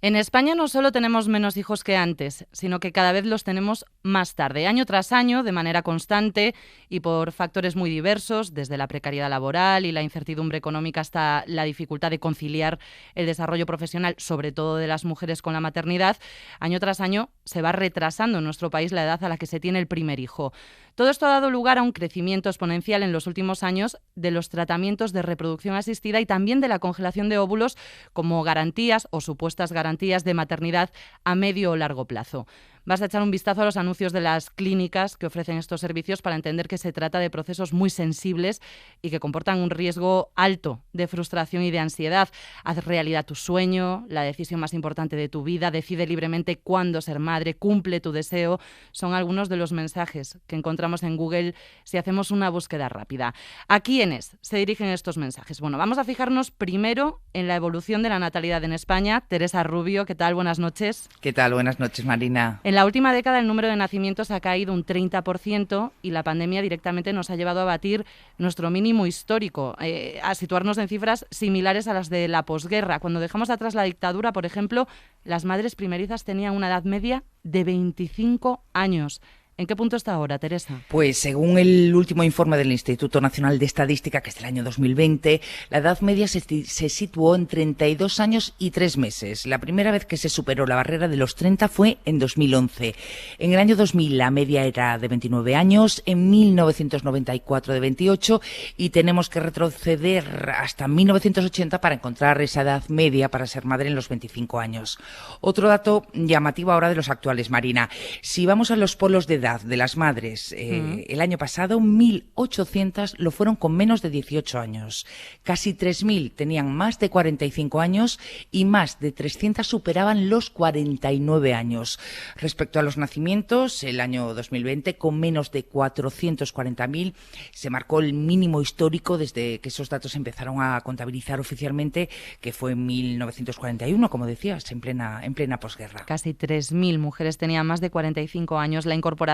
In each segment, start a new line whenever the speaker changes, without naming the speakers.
En España no solo tenemos menos hijos que antes, sino que cada vez los tenemos más tarde, año tras año, de manera constante y por factores muy diversos, desde la precariedad laboral y la incertidumbre económica hasta la dificultad de conciliar el desarrollo profesional, sobre todo de las mujeres con la maternidad. Año tras año se va retrasando en nuestro país la edad a la que se tiene el primer hijo. Todo esto ha dado lugar a un crecimiento exponencial en los últimos años de los tratamientos de reproducción asistida y también de la congelación de óvulos como garantías o supuestas garantías de maternidad a medio o largo plazo. Vas a echar un vistazo a los anuncios de las clínicas que ofrecen estos servicios para entender que se trata de procesos muy sensibles y que comportan un riesgo alto de frustración y de ansiedad. Haz realidad tu sueño, la decisión más importante de tu vida, decide libremente cuándo ser madre, cumple tu deseo. Son algunos de los mensajes que encontramos en Google si hacemos una búsqueda rápida. ¿A quiénes se dirigen estos mensajes? Bueno, vamos a fijarnos primero en la evolución de la natalidad en España. Teresa Rubio, ¿qué tal? Buenas noches.
¿Qué tal? Buenas noches, Marina.
En la última década el número de nacimientos ha caído un 30% y la pandemia directamente nos ha llevado a batir nuestro mínimo histórico, a situarnos en cifras similares a las de la posguerra. Cuando dejamos atrás la dictadura, por ejemplo, las madres primerizas tenían una edad media de 25 años. ¿En qué punto está ahora, Teresa?
Pues según el último informe del Instituto Nacional de Estadística, que es del año 2020, la edad media se situó en 32 años y 3 meses. La primera vez que se superó la barrera de los 30 fue en 2011. En el año 2000 la media era de 29 años, en 1994 de 28 y tenemos que retroceder hasta 1980 para encontrar esa edad media para ser madre en los 25 años. Otro dato llamativo ahora de los actuales, Marina. Si vamos a los polos de edad de las madres, el año pasado 1.800 lo fueron con menos de 18 años. Casi 3.000 tenían más de 45 años y más de 300 superaban los 49 años. Respecto a los nacimientos, el año 2020, con menos de 440.000, se marcó el mínimo histórico desde que esos datos empezaron a contabilizar oficialmente, que fue en 1941, como decías, en plena posguerra.
Casi 3.000 mujeres tenían más de 45 años. La incorporación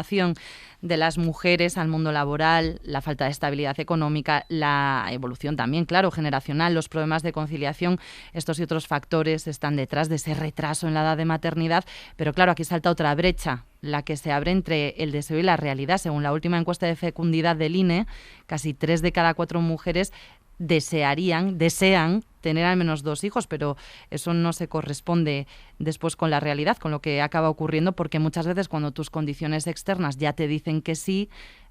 de las mujeres al mundo laboral, la falta de estabilidad económica, la evolución también, claro, generacional, los problemas de conciliación, estos y otros factores están detrás de ese retraso en la edad de maternidad. Pero claro, aquí salta otra brecha, la que se abre entre el deseo y la realidad. Según la última encuesta de fecundidad del INE, casi 3 de cada 4 mujeres desean tener al menos 2 hijos, pero eso no se corresponde después con la realidad, con lo que acaba ocurriendo, porque muchas veces cuando tus condiciones externas ya te dicen que sí,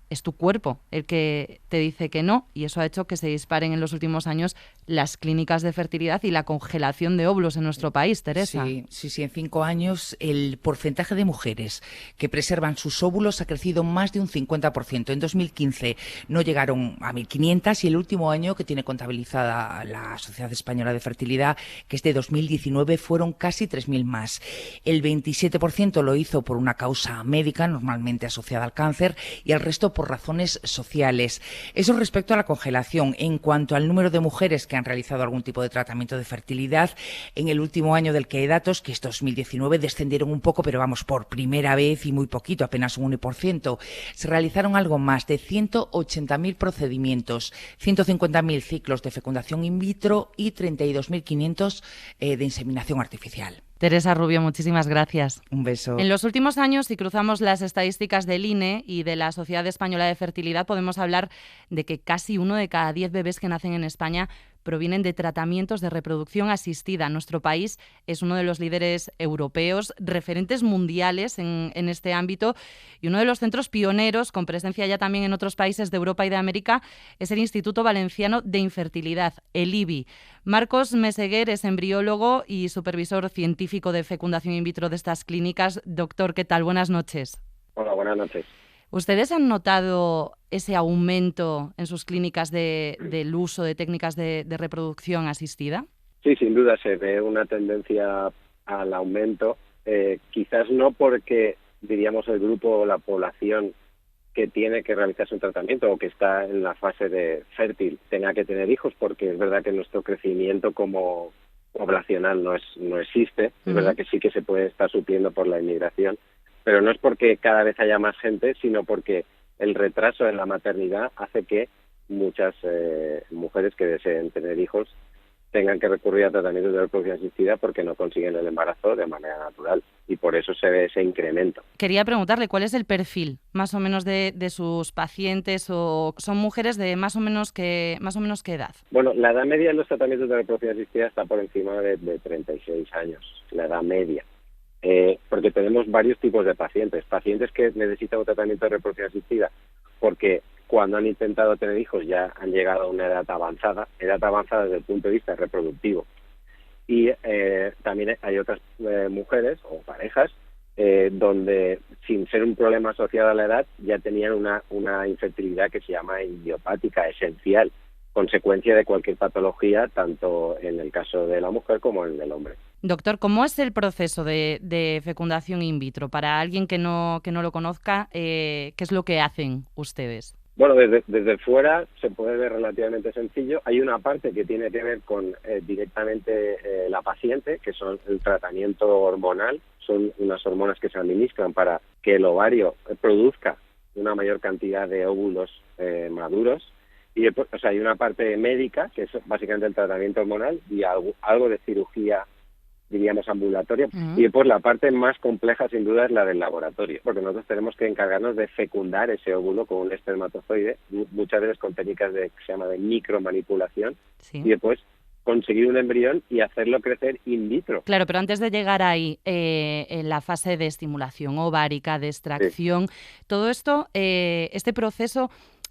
es tu cuerpo el que te dice que no, y eso ha hecho que se disparen en los últimos años las clínicas de fertilidad y la congelación de óvulos en nuestro país, Teresa.
Sí, en 5 años el porcentaje de mujeres que preservan sus óvulos ha crecido más de un 50%. En 2015 no llegaron a 1.500 y el último año que tiene contabilizada la Sociedad Española de Fertilidad, que es de 2019, fueron casi 3.000 más. El 27% lo hizo por una causa médica, normalmente asociada al cáncer, y el resto por razones sociales. Eso respecto a la congelación. En cuanto al número de mujeres que han realizado algún tipo de tratamiento de fertilidad, en el último año del que hay datos, que es 2019, descendieron un poco, pero vamos, por primera vez y muy poquito, apenas un 1%. Se realizaron algo más de 180.000 procedimientos, 150.000 ciclos de fecundación in vitro y 32.500 de inseminación artificial.
Teresa Rubio, muchísimas gracias.
Un beso.
En los últimos años, si cruzamos las estadísticas del INE y de la Sociedad Española de Fertilidad, podemos hablar de que casi 1 de cada 10 bebés que nacen en España provienen de tratamientos de reproducción asistida. Nuestro país es uno de los líderes europeos, referentes mundiales en este ámbito, y uno de los centros pioneros, con presencia ya también en otros países de Europa y de América, es el Instituto Valenciano de Infertilidad, el IVI. Marcos Meseguer es embriólogo y supervisor científico de fecundación in vitro de estas clínicas. Doctor, ¿qué tal? Buenas noches.
Hola, buenas noches.
¿Ustedes han notado ese aumento en sus clínicas del uso de técnicas de reproducción asistida?
Sí, sin duda se ve una tendencia al aumento. Quizás no porque, diríamos, el grupo o la población que tiene que realizarse un tratamiento o que está en la fase de fértil tenga que tener hijos, porque es verdad que nuestro crecimiento como poblacional no existe. Es verdad que sí que se puede estar supliendo por la inmigración, pero no es porque cada vez haya más gente, sino porque el retraso en la maternidad hace que muchas mujeres que deseen tener hijos tengan que recurrir a tratamientos de reproducción asistida porque no consiguen el embarazo de manera natural, y por eso se ve ese incremento.
Quería preguntarle cuál es el perfil más o menos de sus pacientes, o son mujeres de más o menos qué edad.
Bueno, la edad media en los tratamientos de reproducción asistida está por encima de 36 años, la edad media. Porque tenemos varios tipos de pacientes que necesitan un tratamiento de reproducción asistida porque cuando han intentado tener hijos ya han llegado a una edad avanzada desde el punto de vista reproductivo. Y también hay otras mujeres o parejas donde, sin ser un problema asociado a la edad, ya tenían una infertilidad que se llama idiopática esencial, consecuencia de cualquier patología, tanto en el caso de la mujer como en el del hombre.
Doctor, ¿cómo es el proceso de fecundación in vitro? Para alguien que no lo conozca, ¿qué es lo que hacen ustedes?
Bueno, desde fuera se puede ver relativamente sencillo. Hay una parte que tiene que ver con directamente la paciente, que son el tratamiento hormonal. Son unas hormonas que se administran para que el ovario produzca una mayor cantidad de óvulos maduros. Y después, hay una parte médica, que es básicamente el tratamiento hormonal, y algo de cirugía, diríamos, ambulatoria. Y después la parte más compleja, sin duda, es la del laboratorio, porque nosotros tenemos que encargarnos de fecundar ese óvulo con un espermatozoide, muchas veces con técnicas que se llama de micromanipulación, y después conseguir un embrión y hacerlo crecer in vitro.
Claro, pero antes de llegar ahí, en la fase de estimulación ovárica, de extracción, todo esto, este proceso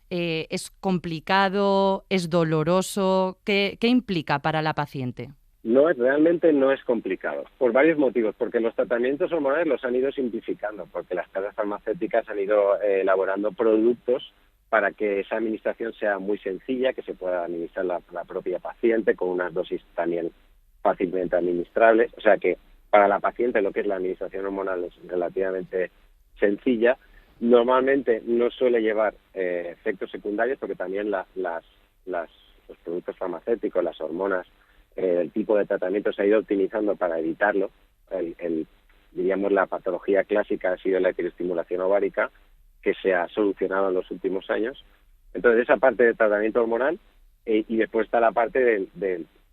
es complicado, es doloroso. ¿Qué implica para la paciente?
Realmente no es complicado, por varios motivos, porque los tratamientos hormonales los han ido simplificando, porque las casas farmacéuticas han ido elaborando productos para que esa administración sea muy sencilla, que se pueda administrar la propia paciente con unas dosis también fácilmente administrables. O sea que para la paciente lo que es la administración hormonal es relativamente sencilla. Normalmente no suele llevar efectos secundarios, porque también los productos farmacéuticos, las hormonas, el tipo de tratamiento se ha ido optimizando para evitarlo. Diríamos, la patología clásica ha sido la hiperestimulación ovárica, que se ha solucionado en los últimos años. Entonces, esa parte de tratamiento hormonal, y después está la parte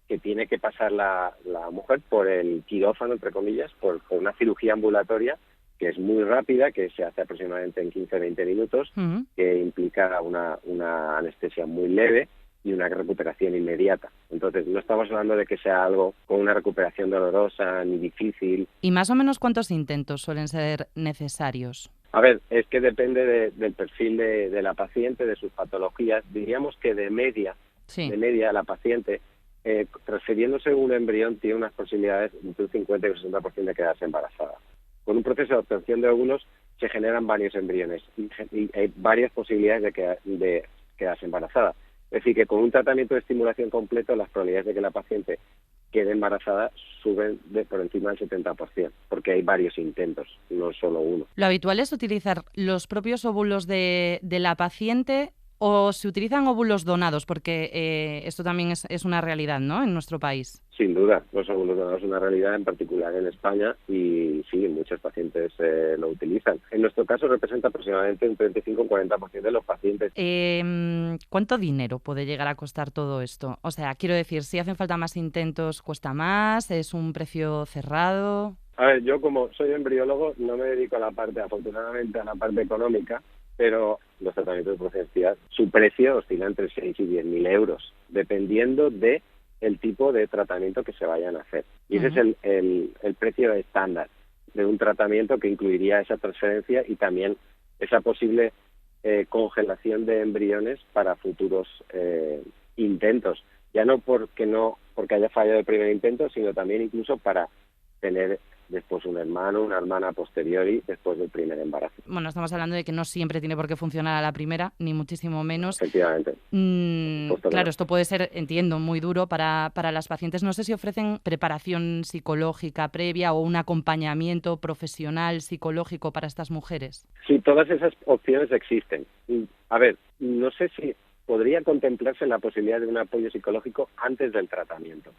que tiene que pasar la mujer por el quirófano, entre comillas, por una cirugía ambulatoria, que es muy rápida, que se hace aproximadamente en 15-20 minutos, que implica una anestesia muy leve y una recuperación inmediata. Entonces, no estamos hablando de que sea algo con una recuperación dolorosa ni difícil.
¿Y más o menos cuántos intentos suelen ser necesarios?
A ver, es que depende del perfil de la paciente, de sus patologías. Diríamos que de media la paciente, transfiriéndose un embrión, tiene unas posibilidades entre un 50 y un 60% de quedarse embarazada. Con un proceso de obtención de óvulos se generan varios embriones y hay varias posibilidades de quedarse embarazada. Es decir, que con un tratamiento de estimulación completo, las probabilidades de que la paciente quede embarazada suben por encima del 70%, porque hay varios intentos, no solo uno.
¿Lo habitual es utilizar los propios óvulos de la paciente o se utilizan óvulos donados? Porque esto también es una realidad, ¿no?, en nuestro país.
Sin duda, los óvulos donados es una realidad, en particular en España, y sí, muchos pacientes lo utilizan. En nuestro caso representa aproximadamente un 35-40% de los pacientes.
¿Cuánto dinero puede llegar a costar todo esto? O sea, quiero decir, si hacen falta más intentos, ¿cuesta más? ¿Es un precio cerrado?
A ver, yo como soy embriólogo no me dedico afortunadamente a la parte económica, pero los tratamientos de reproducción asistida, su precio oscila entre 6 y 10.000 euros, dependiendo de el tipo de tratamiento que se vayan a hacer. Y ese es el precio estándar de un tratamiento que incluiría esa transferencia y también esa posible congelación de embriones para futuros intentos. Ya no porque haya fallado el primer intento, sino también incluso para tener después un hermano, una hermana a posteriori, después del primer embarazo.
Bueno, estamos hablando de que no siempre tiene por qué funcionar a la primera, ni muchísimo menos.
Efectivamente.
Claro, esto puede ser, entiendo, muy duro para las pacientes. No sé si ofrecen preparación psicológica previa o un acompañamiento profesional psicológico para estas mujeres.
Sí, todas esas opciones existen. A ver, no sé si podría contemplarse la posibilidad de un apoyo psicológico antes del tratamiento.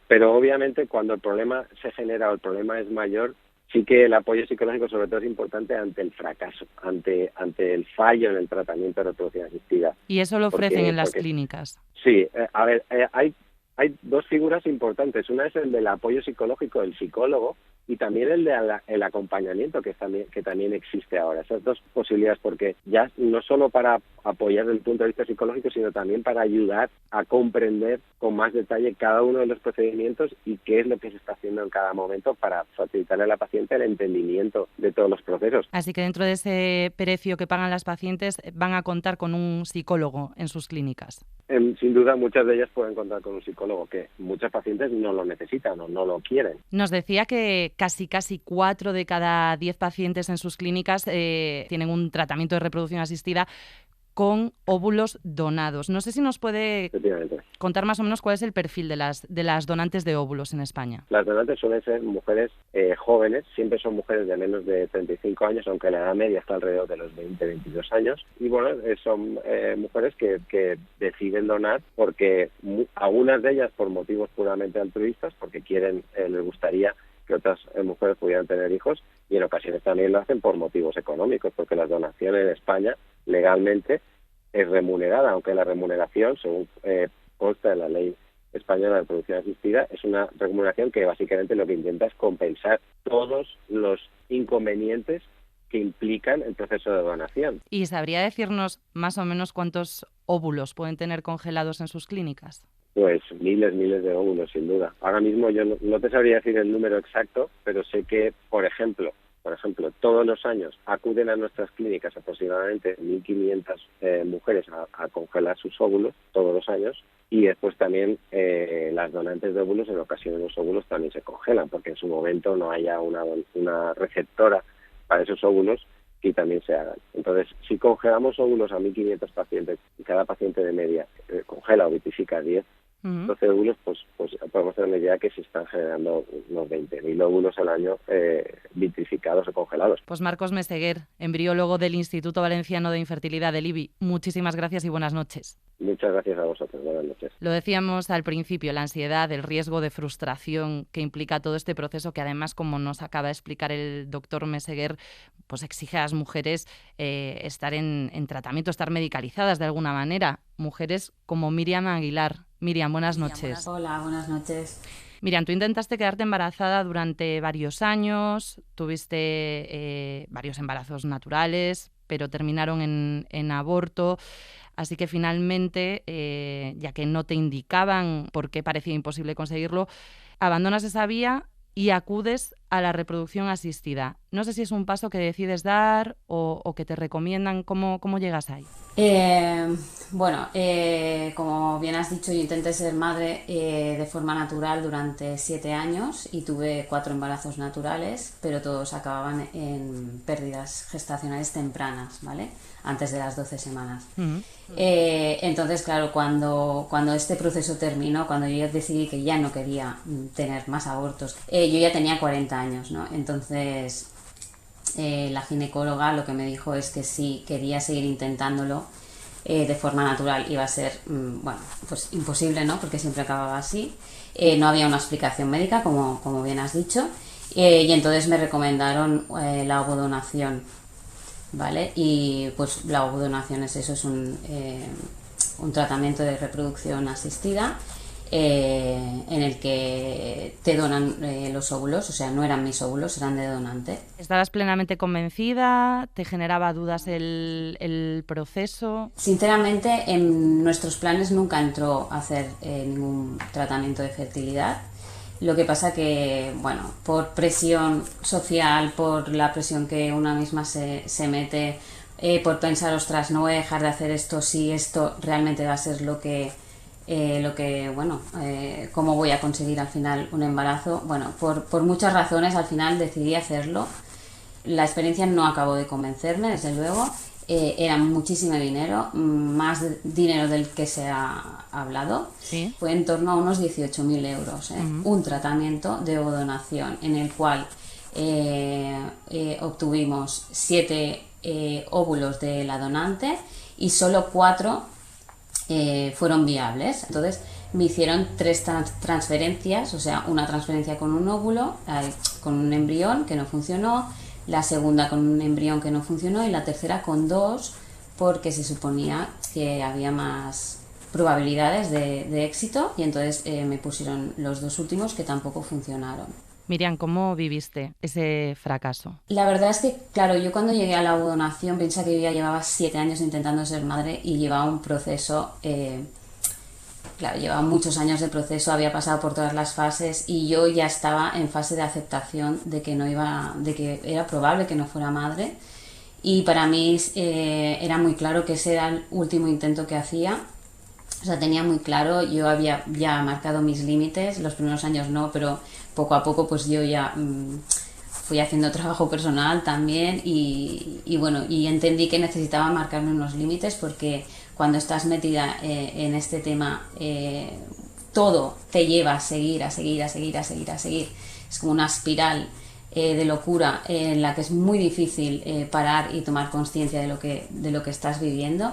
Pero obviamente cuando el problema se genera o el problema es mayor, sí que el apoyo psicológico sobre todo es importante ante el fracaso, ante el fallo en el tratamiento de reproducción asistida.
¿Y eso lo ofrecen en las clínicas?
Sí, hay hay dos figuras importantes. Una es el del apoyo psicológico del psicólogo y también el de el acompañamiento que también existe ahora. Esas dos posibilidades, porque ya no solo para apoyar desde el punto de vista psicológico, sino también para ayudar a comprender con más detalle cada uno de los procedimientos y qué es lo que se está haciendo en cada momento para facilitarle a la paciente el entendimiento de todos los procesos.
Así que dentro de ese precio que pagan las pacientes van a contar con un psicólogo en sus clínicas.
Sin duda, muchas de ellas pueden contar con un psicólogo, que muchas pacientes no lo necesitan o no lo quieren.
Nos decía que casi 4 de cada 10 pacientes en sus clínicas tienen un tratamiento de reproducción asistida con óvulos donados. No sé si nos puede contar más o menos cuál es el perfil de las donantes de óvulos en España.
Las donantes suelen ser mujeres jóvenes, siempre son mujeres de menos de 35 años, aunque la edad media está alrededor de los 20-22 años. Y bueno, son mujeres que deciden donar porque algunas de ellas por motivos puramente altruistas, porque les gustaría que otras mujeres pudieran tener hijos, y en ocasiones también lo hacen por motivos económicos, porque la donación en España legalmente es remunerada, aunque la remuneración, según consta en la ley española de reproducción asistida, es una remuneración que básicamente lo que intenta es compensar todos los inconvenientes que implican el proceso de donación.
¿Y sabría decirnos más o menos cuántos óvulos pueden tener congelados en sus clínicas?
Pues miles de óvulos, sin duda. Ahora mismo yo no te sabría decir el número exacto, pero sé que, por ejemplo, todos los años acuden a nuestras clínicas aproximadamente 1.500 mujeres a congelar sus óvulos todos los años, y después también las donantes de óvulos, en ocasiones los óvulos también se congelan, porque en su momento no haya una receptora para esos óvulos y también se hagan. Entonces, si congelamos óvulos a 1.500 pacientes y cada paciente de media congela o vitrifica 10, 12 óvulos, pues podemos tener una idea que se están generando unos 20.000 óvulos al año vitrificados o congelados.
Pues Marcos Meseguer, embriólogo del Instituto Valenciano de Infertilidad del IBI, muchísimas gracias y buenas noches.
Muchas gracias a vosotros, buenas noches.
Lo decíamos al principio, la ansiedad, el riesgo de frustración que implica todo este proceso, que además, como nos acaba de explicar el doctor Meseguer, pues exige a las mujeres estar en tratamiento, estar medicalizadas de alguna manera. Mujeres como Miriam Aguilar. Miriam, buenas noches.
Hola, buenas noches.
Miriam, tú intentaste quedarte embarazada durante varios años, tuviste varios embarazos naturales, pero terminaron en aborto. Así que finalmente, ya que no te indicaban por qué parecía imposible conseguirlo, abandonas esa vía y acudes a la reproducción asistida. No sé si es un paso que decides dar o que te recomiendan. ¿Cómo llegas ahí?
Como bien has dicho, yo intenté ser madre de forma natural durante 7 años y tuve 4 embarazos naturales, pero todos acababan en pérdidas gestacionales tempranas, ¿vale? Antes de las 12 semanas. Uh-huh. Entonces, claro, cuando este proceso terminó, cuando yo decidí que ya no quería tener más abortos, yo ya tenía 40 años, ¿no? Entonces, la ginecóloga lo que me dijo es que si quería seguir intentándolo de forma natural iba a ser, pues imposible, ¿no? Porque siempre acababa así. No había una explicación médica, como bien has dicho, y entonces me recomendaron la ovodonación, ¿vale? Y pues la ovodonación es un tratamiento de reproducción asistida en el que te donan los óvulos, o sea, no eran mis óvulos, eran de donante.
¿Estabas plenamente convencida? ¿Te generaba dudas el proceso?
Sinceramente, en nuestros planes nunca entró a hacer ningún tratamiento de fertilidad. Lo que pasa que, por presión social, por la presión que una misma se mete, por pensar, ostras, no voy a dejar de hacer esto si esto realmente va a ser cómo voy a conseguir al final un embarazo. Por muchas razones al final decidí hacerlo. La experiencia no acabó de convencerme, desde luego. Era muchísimo dinero, más dinero del que se ha hablado.
¿Sí?
Fue en torno a unos 18.000 euros. Uh-huh. Un tratamiento de ovodonación en el cual obtuvimos 7 óvulos de la donante y solo 4 fueron viables. Entonces me hicieron 3 transferencias, o sea, una transferencia con un óvulo, con un embrión que no funcionó, la segunda con un embrión que no funcionó y la tercera con 2 porque se suponía que había más probabilidades de éxito, y entonces me pusieron los 2 últimos que tampoco funcionaron.
Miriam, ¿cómo viviste ese fracaso?
La verdad es que, claro, yo cuando llegué a la donación pensé que yo ya llevaba 7 años intentando ser madre y llevaba un proceso, claro, llevaba muchos años de proceso, había pasado por todas las fases y yo ya estaba en fase de aceptación de que era probable que no fuera madre, y para mí era muy claro que ese era el último intento que hacía. O sea, tenía muy claro, yo había ya marcado mis límites, los primeros años no, pero poco a poco pues yo ya fui haciendo trabajo personal también y bueno, y entendí que necesitaba marcarme unos límites, porque cuando estás metida en este tema, todo te lleva a seguir. Es como una espiral de locura en la que es muy difícil parar y tomar conciencia de lo que estás viviendo.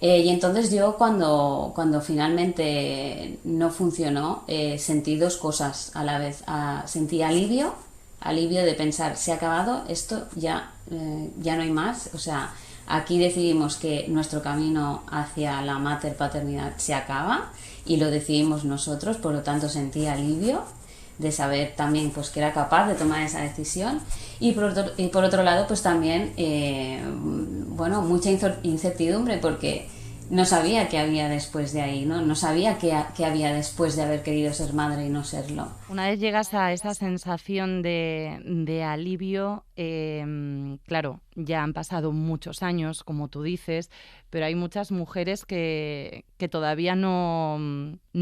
Y entonces yo cuando finalmente no funcionó, sentí 2 cosas a la vez. Sentí alivio de pensar, se ha acabado esto, ya no hay más. O sea, aquí decidimos que nuestro camino hacia la paternidad se acaba y lo decidimos nosotros, por lo tanto sentí alivio de saber también pues que era capaz de tomar esa decisión, y por otro lado pues también bueno, mucha incertidumbre, porque no sabía qué había después de ahí, no sabía qué había después de haber querido ser madre y no serlo.
Una vez llegas a esa sensación de alivio, claro, ya han pasado muchos años, como tú dices, pero hay muchas mujeres que todavía no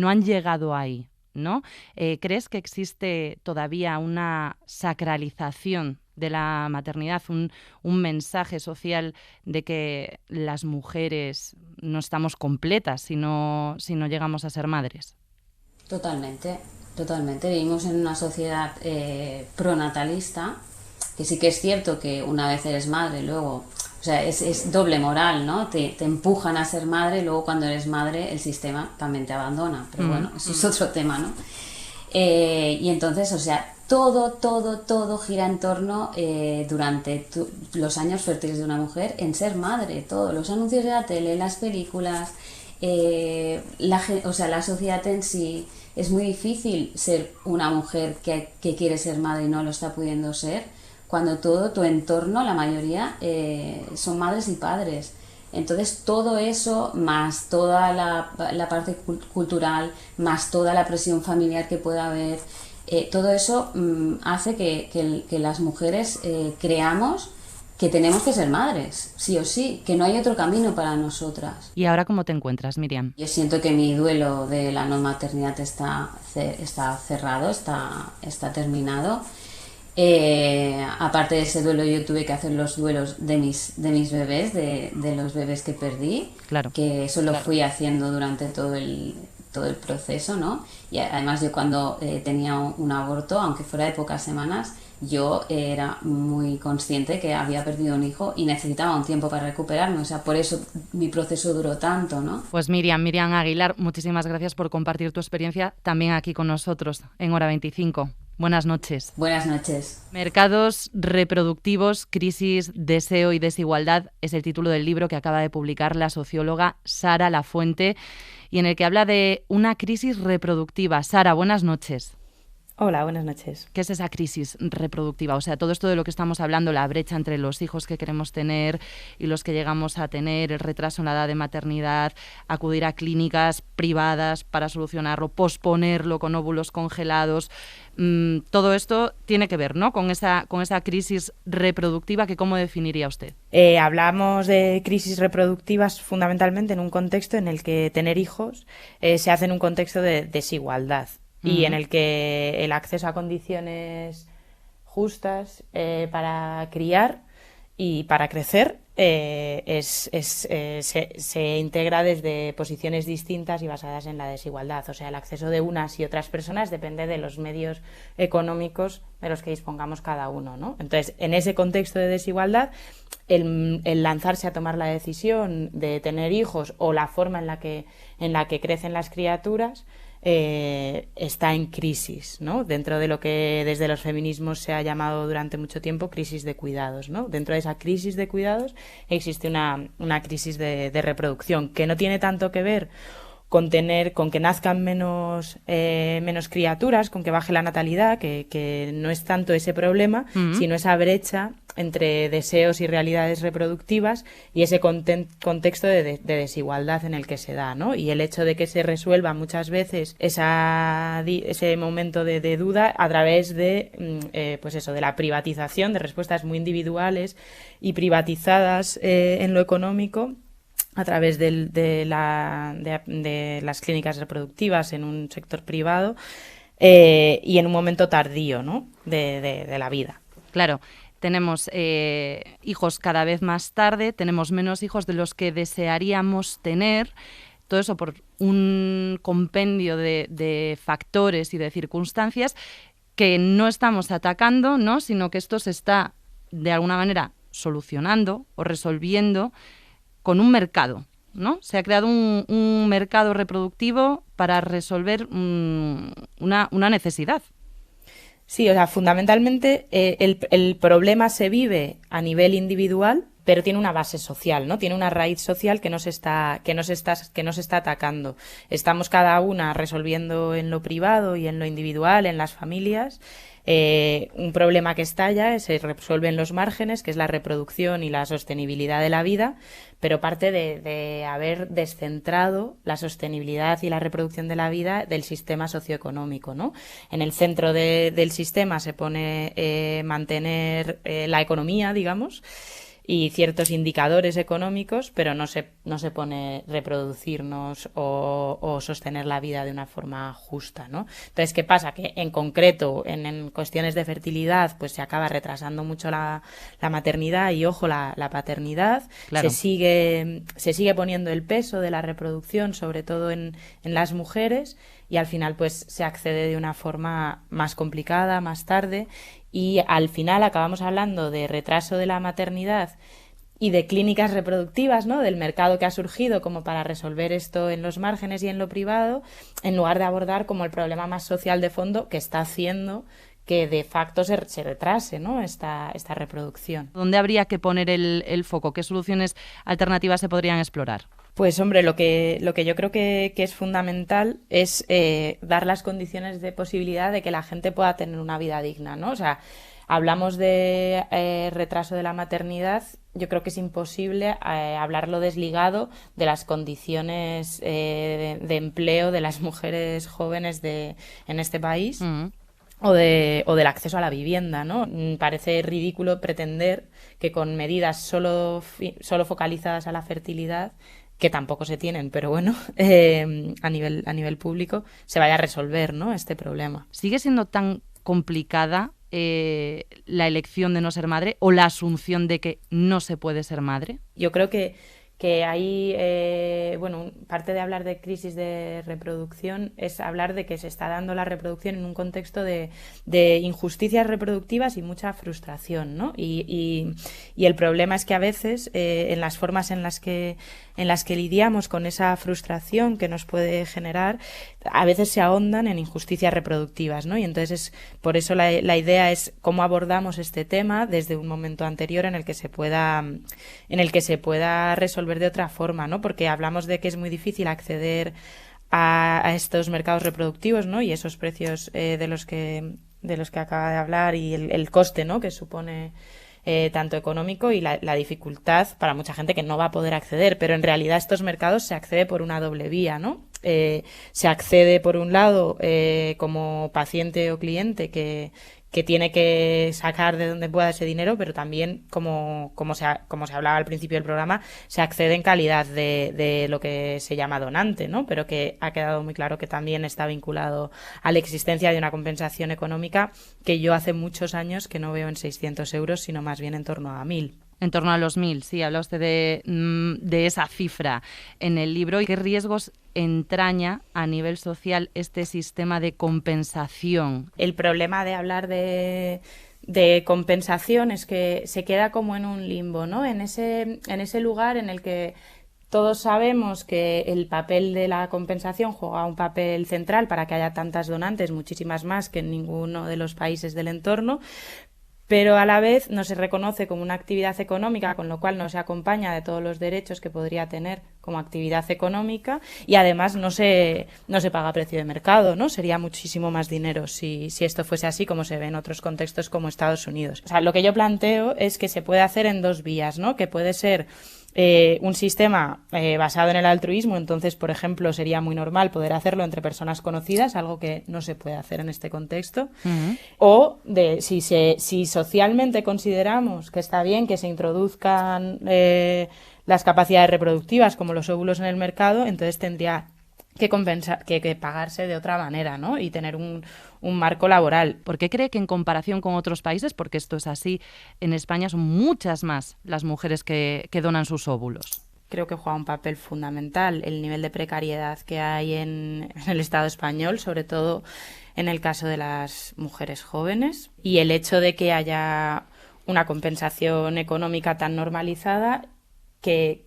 han llegado ahí, ¿no? ¿Crees que existe todavía una sacralización de la maternidad, un mensaje social de que las mujeres no estamos completas si no llegamos a ser madres?
Totalmente. Vivimos en una sociedad pronatalista, que sí que es cierto que una vez eres madre, luego, o sea, es doble moral, ¿no? Te empujan a ser madre, y luego cuando eres madre el sistema también te abandona, pero bueno, eso es otro tema, ¿no? Y entonces, o sea, todo gira en torno durante los años fértiles de una mujer en ser madre, todos los anuncios de la tele, las películas, o sea, la sociedad en sí. Es muy difícil ser una mujer que quiere ser madre y no lo está pudiendo ser, cuando todo tu entorno, la mayoría, son madres y padres. Entonces todo eso, más toda la parte cultural, más toda la presión familiar que pueda haber, todo eso hace que las mujeres creamos que tenemos que ser madres, sí o sí, que no hay otro camino para nosotras.
¿Y ahora cómo te encuentras, Miriam?
Yo siento que mi duelo de la no maternidad está cerrado, está terminado. Aparte de ese duelo, yo tuve que hacer los duelos de mis bebés, de los bebés que perdí,
claro,
que eso lo fui haciendo durante todo el proceso, ¿no? Y además yo cuando tenía un aborto, aunque fuera de pocas semanas, yo era muy consciente que había perdido un hijo y necesitaba un tiempo para recuperarme, o sea, por eso mi proceso duró tanto, ¿no?
Pues Miriam Aguilar, muchísimas gracias por compartir tu experiencia también aquí con nosotros en Hora 25. Buenas noches.
Buenas noches.
Mercados reproductivos, crisis, deseo y desigualdad es el título del libro que acaba de publicar la socióloga Sara Lafuente y en el que habla de una crisis reproductiva. Sara, buenas noches.
Hola, buenas noches.
¿Qué es esa crisis reproductiva? O sea, todo esto de lo que estamos hablando, la brecha entre los hijos que queremos tener y los que llegamos a tener, el retraso en la edad de maternidad, acudir a clínicas privadas para solucionarlo, posponerlo con óvulos congelados. Todo esto tiene que ver, ¿no?, con esa crisis reproductiva, que ¿cómo definiría usted?
Hablamos de crisis reproductivas fundamentalmente en un contexto en el que tener hijos se hace en un contexto de desigualdad. Y en el que el acceso a condiciones justas para criar y para crecer se integra desde posiciones distintas y basadas en la desigualdad. O sea, el acceso de unas y otras personas depende de los medios económicos de los que dispongamos cada uno, ¿no? Entonces, en ese contexto de desigualdad, el lanzarse a tomar la decisión de tener hijos o la forma en la que crecen las criaturas está en crisis, ¿no? Dentro de lo que desde los feminismos se ha llamado durante mucho tiempo crisis de cuidados, ¿no? Dentro de esa crisis de cuidados existe una crisis de reproducción que no tiene tanto que ver con que nazcan menos criaturas, con que baje la natalidad, que no es tanto ese problema, sino esa brecha entre deseos y realidades reproductivas y ese contexto de desigualdad en el que se da, ¿no? Y el hecho de que se resuelva muchas veces ese momento de duda a través de, pues eso, de la privatización, de respuestas muy individuales y privatizadas en lo económico, a través de las clínicas reproductivas en un sector privado y en un momento tardío, ¿no? de la vida.
Claro, tenemos hijos cada vez más tarde, tenemos menos hijos de los que desearíamos tener, todo eso por un compendio de factores y de circunstancias que no estamos atacando, ¿no? Sino que esto se está, de alguna manera, solucionando o resolviendo con un mercado, ¿no? Se ha creado un mercado reproductivo para resolver una necesidad.
Sí, o sea, fundamentalmente el problema se vive a nivel individual, pero tiene una base social, ¿no? Tiene una raíz social que no se está atacando. Estamos cada una resolviendo en lo privado y en lo individual, en las familias, un problema que estalla, se resuelve en los márgenes, que es la reproducción y la sostenibilidad de la vida, pero parte de haber descentrado la sostenibilidad y la reproducción de la vida del sistema socioeconómico, ¿no? En el centro del sistema se pone mantener la economía, digamos, y ciertos indicadores económicos, pero no se pone reproducirnos o sostener la vida de una forma justa, ¿no? Entonces, ¿qué pasa? Que en concreto, en cuestiones de fertilidad, pues se acaba retrasando mucho la maternidad y, ojo, la paternidad.
Claro.
Se sigue poniendo el peso de la reproducción, sobre todo en las mujeres, y al final pues se accede de una forma más complicada, más tarde, y al final acabamos hablando de retraso de la maternidad y de clínicas reproductivas, ¿no? Del mercado que ha surgido como para resolver esto en los márgenes y en lo privado, en lugar de abordar como el problema más social de fondo que está haciendo que de facto se retrase, ¿no? esta reproducción.
¿Dónde habría que poner el foco? ¿Qué soluciones alternativas se podrían explorar?
Pues hombre, lo que yo creo que es fundamental es dar las condiciones de posibilidad de que la gente pueda tener una vida digna, ¿no? O sea, hablamos de retraso de la maternidad, yo creo que es imposible hablarlo desligado de las condiciones de empleo de las mujeres jóvenes en este país. O del acceso a la vivienda, ¿no? Parece ridículo pretender que con medidas solo focalizadas a la fertilidad, que tampoco se tienen, pero bueno, a nivel público, se vaya a resolver, ¿no? este problema.
¿Sigue siendo tan complicada la elección de no ser madre o la asunción de que no se puede ser madre?
Yo creo que ahí, parte de hablar de crisis de reproducción es hablar de que se está dando la reproducción en un contexto de injusticias reproductivas y mucha frustración, ¿no? Y el problema es que a veces, en las formas en las que lidiamos con esa frustración que nos puede generar, a veces se ahondan en injusticias reproductivas, ¿no? Y entonces por eso la idea es cómo abordamos este tema desde un momento anterior en el que se pueda resolver de otra forma, ¿no? Porque hablamos de que es muy difícil acceder a estos mercados reproductivos, ¿no? Y esos precios de los que acaba de hablar y el coste, ¿no? que supone tanto económico y la dificultad para mucha gente que no va a poder acceder, pero en realidad estos mercados se accede por una doble vía, ¿no? Se accede por un lado como paciente o cliente que tiene que sacar de donde pueda ese dinero, pero también, como se hablaba al principio del programa, se accede en calidad de lo que se llama donante, ¿no? Pero que ha quedado muy claro que también está vinculado a la existencia de una compensación económica que yo hace muchos años que no veo en 600 euros, sino más bien en torno a 1.000.
En torno a los 1.000, sí, habla usted de esa cifra en el libro. ¿Y qué riesgos entraña a nivel social este sistema de compensación?
El problema de hablar de compensación es que se queda como en un limbo, ¿no? En ese lugar en el que todos sabemos que el papel de la compensación juega un papel central para que haya tantas donantes, muchísimas más que en ninguno de los países del entorno, pero a la vez no se reconoce como una actividad económica, con lo cual no se acompaña de todos los derechos que podría tener como actividad económica, y además no se paga a precio de mercado, ¿no? Sería muchísimo más dinero si esto fuese así, como se ve en otros contextos como Estados Unidos. O sea, lo que yo planteo es que se puede hacer en dos vías, ¿no? Que puede ser un sistema basado en el altruismo, entonces, por ejemplo, sería muy normal poder hacerlo entre personas conocidas, algo que no se puede hacer en este contexto, o si socialmente consideramos que está bien que se introduzcan las capacidades reproductivas como los óvulos en el mercado, entonces tendría que pagarse de otra manera, ¿no? Y tener un marco laboral.
¿Por qué cree que en comparación con otros países, porque esto es así, en España son muchas más las mujeres que donan sus óvulos?
Creo que juega un papel fundamental el nivel de precariedad que hay en el Estado español, sobre todo en el caso de las mujeres jóvenes, y el hecho de que haya una compensación económica tan normalizada que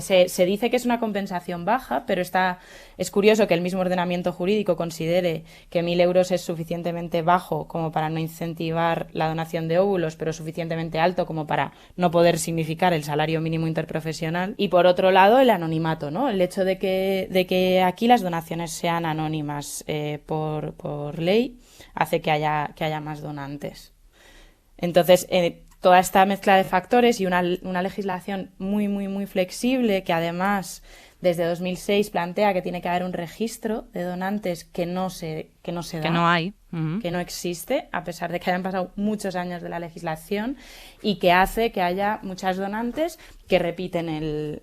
se dice que es una compensación baja, pero es curioso que el mismo ordenamiento jurídico considere que 1.000 euros es suficientemente bajo como para no incentivar la donación de óvulos, pero suficientemente alto como para no poder significar el salario mínimo interprofesional. Y por otro lado, el anonimato, ¿no? El hecho de que aquí las donaciones sean anónimas por ley hace que haya más donantes. Entonces, toda esta mezcla de factores y una legislación muy, muy, muy flexible que además desde 2006 plantea que tiene que haber un registro de donantes que no se da.
Que no hay.
Que no existe, a pesar de que hayan pasado muchos años de la legislación, y que hace que haya muchas donantes que repiten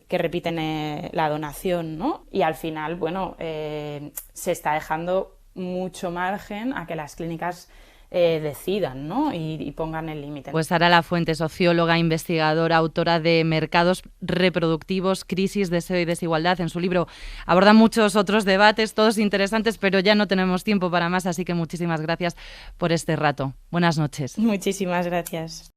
la donación, ¿no? Y al final, bueno, se está dejando mucho margen a que las clínicas decidan, ¿no? y pongan el límite.
Pues Sara Lafuente, socióloga, investigadora, autora de Mercados reproductivos, crisis, deseo y desigualdad. En su libro aborda muchos otros debates, todos interesantes, pero ya no tenemos tiempo para más, así que muchísimas gracias por este rato. Buenas noches.
Muchísimas gracias.